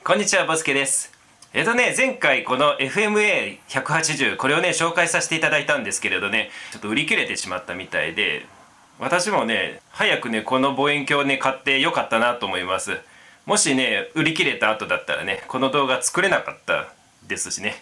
こんにちは、ボスケです。前回この FMA180 これをね紹介させていただいたんですけれどね、ちょっと売り切れてしまったみたいで、私もね早くねこの望遠鏡をね買ってよかったなと思います。もしね売り切れた後だったらねこの動画作れなかったですしね。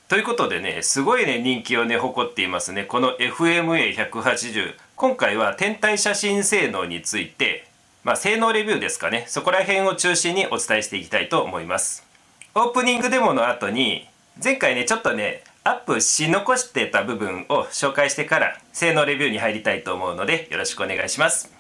ということでね、すごいね人気をね誇っていますねこの FMA180。今回は天体写真性能について、性能レビューですかね、そこら辺を中心にお伝えしていきたいと思います。オープニングデモの後に前回ねちょっとねアップし残してた部分を紹介してから性能レビューに入りたいと思うのでよろしくお願いします。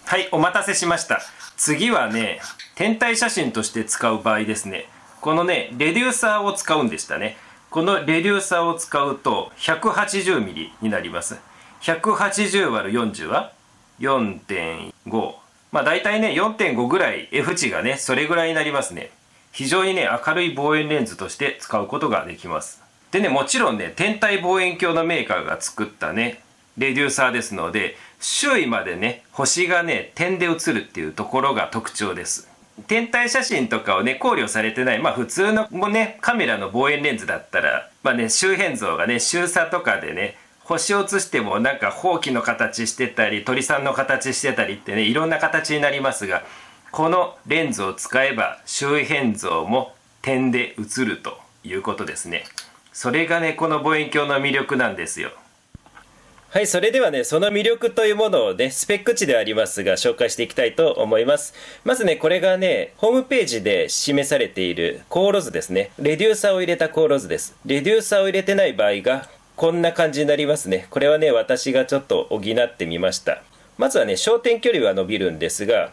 はい、お待たせしました。次はね天体写真として使う場合ですね、このねレデューサーを使うんでしたね。このレデューサーを使うと 180mm になります。 180÷40 は 4.5、大体ね 4.5 ぐらい F 値がねそれぐらいになりますね。非常にね明るい望遠レンズとして使うことができます。でね、もちろんね天体望遠鏡のメーカーが作ったねレデューサーですので、周囲までね星がね点で映るっていうところが特徴です。天体写真とかをね考慮されてない普通のねカメラの望遠レンズだったら周辺像がね周差とかでね星を写してもなんかほうきの形してたり鳥さんの形してたりってねいろんな形になりますが、このレンズを使えば周辺像も点で映るということですね。それがねこの望遠鏡の魅力なんですよ。はい、それではねその魅力というものをねスペック値ではありますが紹介していきたいと思います。まずねこれがねホームページで示されている光路図ですね。レデューサーを入れた光路図です。レデューサーを入れてない場合がこんな感じになりますね。これはね私がちょっと補ってみました。まずはね焦点距離は伸びるんですが、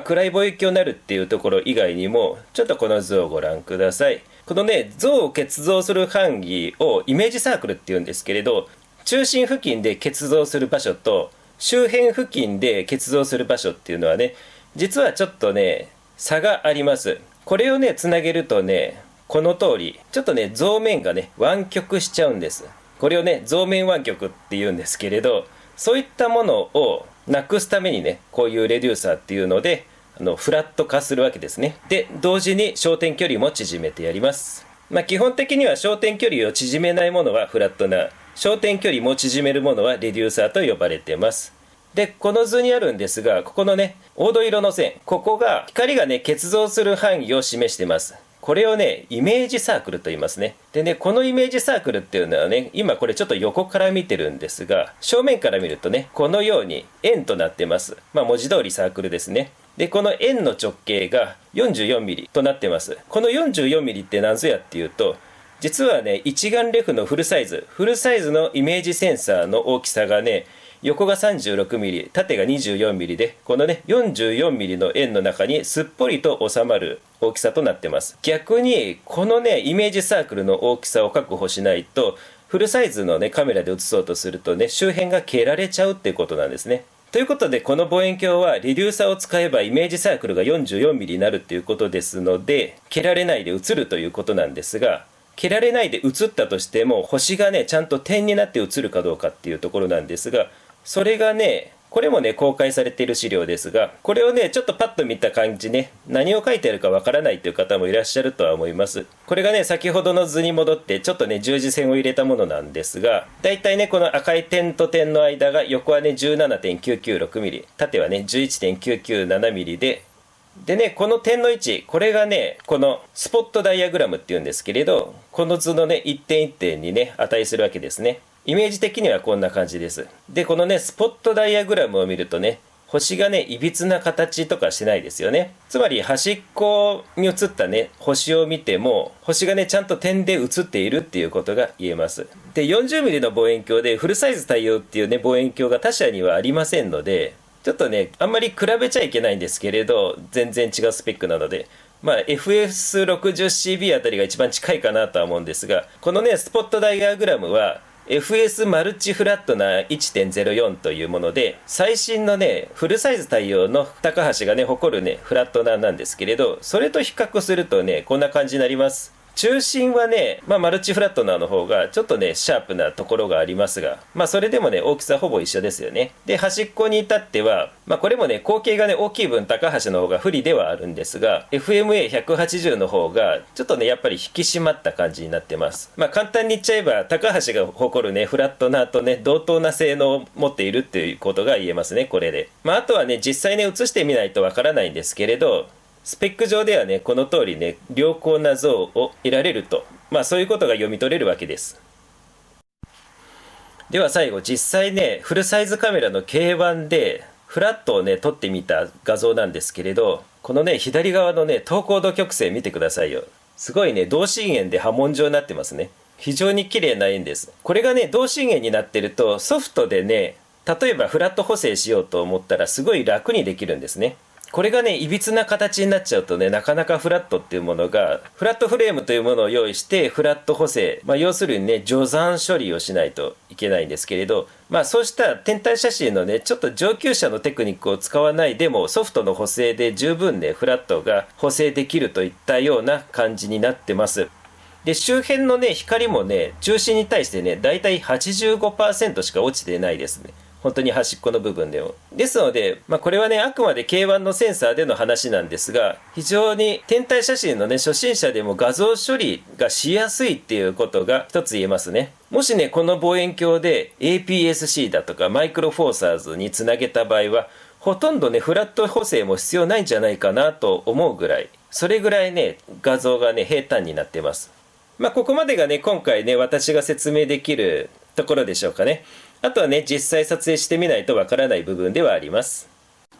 暗い望遠鏡になるっていうところ以外にもちょっとこの図をご覧ください。このね像を結像する範囲をイメージサークルっていうんですけれど、中心付近で結像する場所と周辺付近で結像する場所っていうのはね実はちょっとね差があります。これをねつなげるとねこの通りちょっとね像面がね湾曲しちゃうんです。これをね像面湾曲っていうんですけれど、そういったものをなくすためにねこういうレデューサーっていうのでフラット化するわけですね。で同時に焦点距離も縮めてやります。基本的には焦点距離を縮めないものはフラットな、焦点距離も縮めるものはレデューサーと呼ばれています。でこの図にあるんですが、ここのね黄土色の線、ここが光がね結像する範囲を示しています。これをねイメージサークルと言いますね。でねこのイメージサークルっていうのはね今これちょっと横から見てるんですが、正面から見るとねこのように円となってます。文字通りサークルですね。でこの円の直径が 44mm となってます。この 44mm って何ぞやっていうと、実はね一眼レフのフルサイズのイメージセンサーの大きさがね横が 36mm 縦が 24mm で、このね 44mm の円の中にすっぽりと収まる大きさとなってます。逆にこのねイメージサークルの大きさを確保しないと、フルサイズのねカメラで写そうとするとね周辺が消えられちゃうっていうことなんですね。ということでこの望遠鏡はレデューサーを使えばイメージサークルが 44mm になるっていうことですので、消られないで写るということなんですが、消られないで写ったとしても星がねちゃんと点になって写るかどうかっていうところなんですが、それがねこれもね公開されている資料ですが、これをねちょっとパッと見た感じね何を書いてあるかわからないという方もいらっしゃるとは思います。これがね先ほどの図に戻ってちょっとね十字線を入れたものなんですが、だいたいねこの赤い点と点の間が横はね 17.996mm、 縦はね 11.997mm でねこの点の位置、これがねこのスポットダイアグラムっていうんですけれど、この図のね一点一点にね値するわけですね。イメージ的にはこんな感じです。でこのねスポットダイアグラムを見るとね星がねいびつな形とかしてないですよね。つまり端っこに映ったね星を見ても星がねちゃんと点で映っているっていうことが言えます。で 40mm の望遠鏡でフルサイズ対応っていうね望遠鏡が他社にはありませんので、ちょっとねあんまり比べちゃいけないんですけれど、全然違うスペックなのでFS60CB あたりが一番近いかなとは思うんですが、このねスポットダイアグラムはFS マルチフラットな 1.04 というもので、最新のねフルサイズ対応の高橋がね誇るねフラットナーなんですけれど、それと比較するとねこんな感じになります。中心はね、マルチフラットナーの方がちょっとねシャープなところがありますが、それでもね大きさほぼ一緒ですよね。で端っこに至っては、これもね口径がね大きい分高橋の方が不利ではあるんですが、 FMA180 の方がちょっとねやっぱり引き締まった感じになってます。簡単に言っちゃえば高橋が誇るねフラットナーとね同等な性能を持っているっていうことが言えますね、これで。あとはね実際ね映してみないとわからないんですけれど、スペック上ではねこの通りね良好な像を得られると、そういうことが読み取れるわけです。では最後、実際ねフルサイズカメラの K1 でフラットをね撮ってみた画像なんですけれど、このね左側のね等高度曲線見てくださいよ。すごいね同心円で波紋状になってますね。非常に綺麗な円です。これがね同心円になってるとソフトでね例えばフラット補正しようと思ったらすごい楽にできるんですね。これがねいびつな形になっちゃうとねなかなかフラットっていうものが、フラットフレームというものを用意してフラット補正、要するにね除残処理をしないといけないんですけれど、そうした天体写真のねちょっと上級者のテクニックを使わないでもソフトの補正で十分ねフラットが補正できるといったような感じになってます。で周辺のね光もね中心に対してねだいたい 85% しか落ちてないですね。本当に端っこの部分でも。ですので、これはねあくまで K1 のセンサーでの話なんですが、非常に天体写真のね初心者でも画像処理がしやすいっていうことが一つ言えますね。もしねこの望遠鏡で APS-C だとかマイクロフォーサーズにつなげた場合は、ほとんどねフラット補正も必要ないんじゃないかなと思うぐらい、それぐらいね画像がね平坦になってます。ここまでがね今回ね私が説明できるところでしょうかね。あとはね実際撮影してみないとわからない部分ではあります。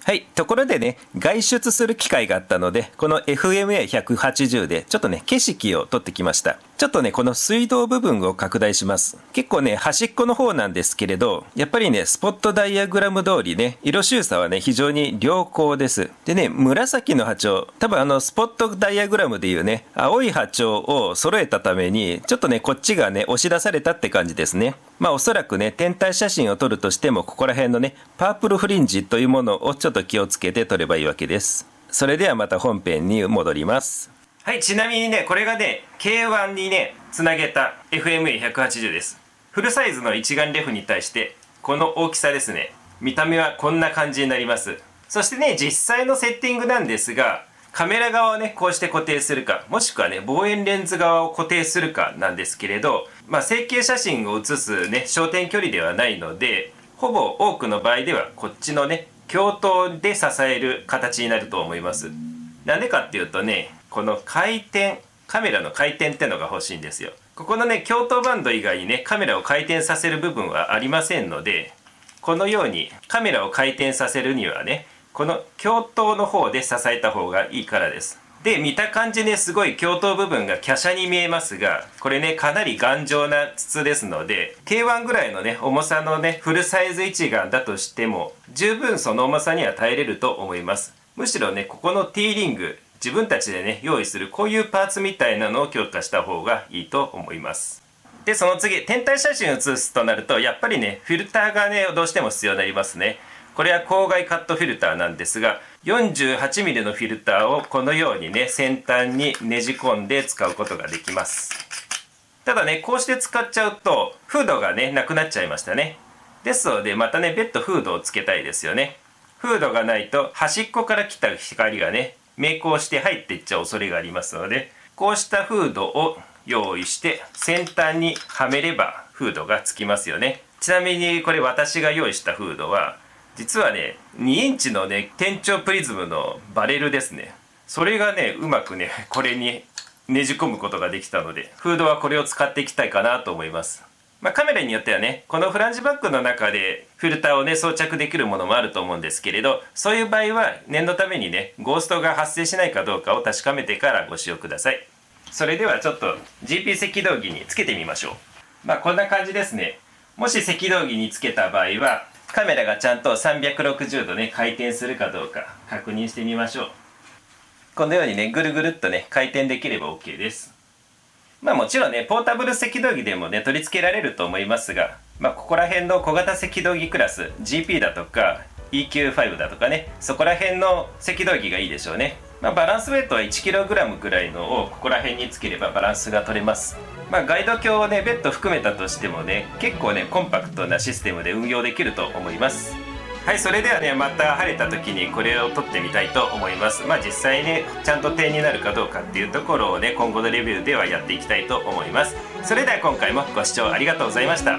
はい、ところでね外出する機会があったので、この FMA180 でちょっとね景色を撮ってきました。ちょっとねこの水道部分を拡大します。結構ね端っこの方なんですけれど、やっぱりねスポットダイアグラム通りね色収差はね非常に良好です。でね紫の波長、多分スポットダイアグラムでいうね青い波長を揃えたためにちょっとねこっちがね押し出されたって感じですね。おそらくね天体写真を撮るとしてもここら辺のねパープルフリンジというものをちょっと気をつけて撮ればいいわけです。それではまた本編に戻ります。はい、ちなみにねこれがね K1 にねつなげた FMA180 です。フルサイズの一眼レフに対してこの大きさですね。見た目はこんな感じになります。そしてね実際のセッティングなんですが、カメラ側をねこうして固定するか、もしくはね望遠レンズ側を固定するかなんですけれど、成形写真を写すね焦点距離ではないので、ほぼ多くの場合ではこっちのね鏡頭で支える形になると思います。なんでかっていうとね、この回転、カメラの回転ってのが欲しいんですよ。ここのね鏡頭バンド以外にねカメラを回転させる部分はありませんので、このようにカメラを回転させるにはねこの鏡頭の方で支えた方がいいからです。で見た感じねすごい鏡頭部分が華奢に見えますが、これねかなり頑丈な筒ですので K1 ぐらいのね重さのねフルサイズ一眼だとしても十分その重さには耐えれると思います。むしろねここの T リング自分たちでね用意するこういうパーツみたいなのを強化した方がいいと思います。でその次、天体写真を写すとなるとやっぱりねフィルターがねどうしても必要になりますね。これは光外カットフィルターなんですが、 48mm のフィルターをこのようにね先端にねじ込んで使うことができます。ただねこうして使っちゃうとフードがねなくなっちゃいましたね。ですのでまたね別途フードをつけたいですよね。フードがないと端っこから来た光がね明光して入っていっちゃう恐れがありますので、こうしたフードを用意して先端にはめればフードがつきますよね。ちなみにこれ私が用意したフードは実はね2インチのね天頂プリズムのバレルですね。それがねうまくねこれにねじ込むことができたので、フードはこれを使っていきたいかなと思います。カメラによってはねこのフランジバッグの中でフィルターをね装着できるものもあると思うんですけれど、そういう場合は念のためにねゴーストが発生しないかどうかを確かめてからご使用ください。それではちょっと GP 赤道儀につけてみましょう。こんな感じですね。もし赤道儀につけた場合はカメラがちゃんと360度ね回転するかどうか確認してみましょう。このようにねぐるぐるっとね回転できれば OK です。もちろんねポータブル赤道儀でもね取り付けられると思いますが、ここら辺の小型赤道儀クラス GP だとか EQ5 だとかね、そこら辺の赤道儀がいいでしょうね。バランスウェイトは 1kg ぐらいのをここら辺につければバランスが取れます。ガイド鏡をね別途含めたとしてもね結構ねコンパクトなシステムで運用できると思います。はい、それではねまた晴れた時にこれを撮ってみたいと思います。実際ねちゃんと点になるかどうかっていうところをね今後のレビューではやっていきたいと思います。それでは今回もご視聴ありがとうございました。